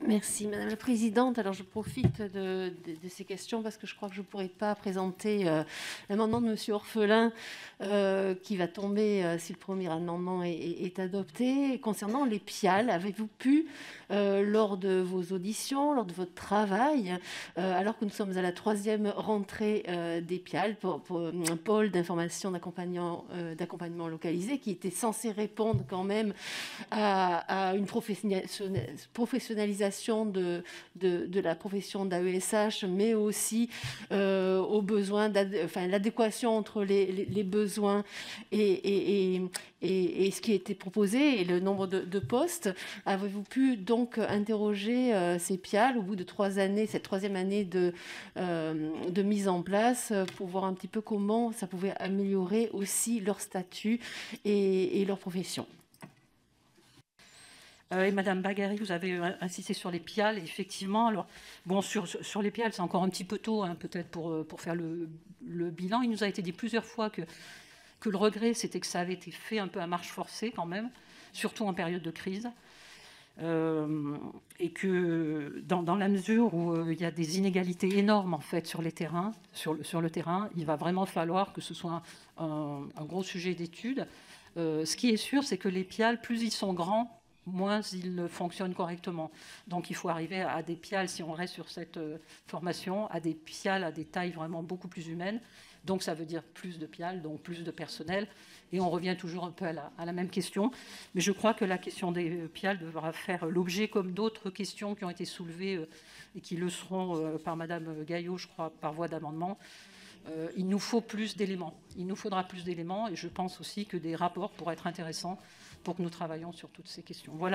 Merci Madame la Présidente. Alors je profite de ces questions parce que je crois que je ne pourrai pas présenter l'amendement de Monsieur Orphelin qui va tomber si le premier amendement est adopté. Concernant les PIAL, avez-vous pu, lors de vos auditions, lors de votre travail, alors que nous sommes à la 3e rentrée des PIAL, pour un pôle d'information d'accompagnement localisé qui était censé répondre quand même à une professionnalisation de la profession d'AESH, mais aussi aux besoins, l'adéquation entre les besoins et ce qui était proposé et le nombre de postes. Avez-vous pu donc interroger ces PIAL au bout de 3 années, cette 3e année de mise en place, pour voir un petit peu comment ça pouvait améliorer aussi leur statut et leur profession? Et Madame Bagary, vous avez insisté sur les PIAL. Effectivement, alors bon, sur les PIAL, c'est encore un petit peu tôt, hein, peut-être pour faire le bilan. Il nous a été dit plusieurs fois que le regret, c'était que ça avait été fait un peu à marche forcée quand même, surtout en période de crise. Et que dans la mesure où il y a des inégalités énormes en fait sur le terrain, il va vraiment falloir que ce soit un gros sujet d'étude. Ce qui est sûr, c'est que les PIAL, plus ils sont grands, moins ils fonctionnent correctement. Donc il faut arriver à des PIAL, si on reste sur cette formation, à des PIAL à des tailles vraiment beaucoup plus humaines. Donc ça veut dire plus de PIAL, donc plus de personnel. Et on revient toujours un peu à la même question. Mais je crois que la question des PIAL devra faire l'objet, comme d'autres questions qui ont été soulevées et qui le seront par Madame Gaillot, je crois, par voie d'amendement. Il nous faut plus d'éléments. Il nous faudra plus d'éléments et je pense aussi que des rapports pourraient être intéressants pour que nous travaillions sur toutes ces questions. Voilà.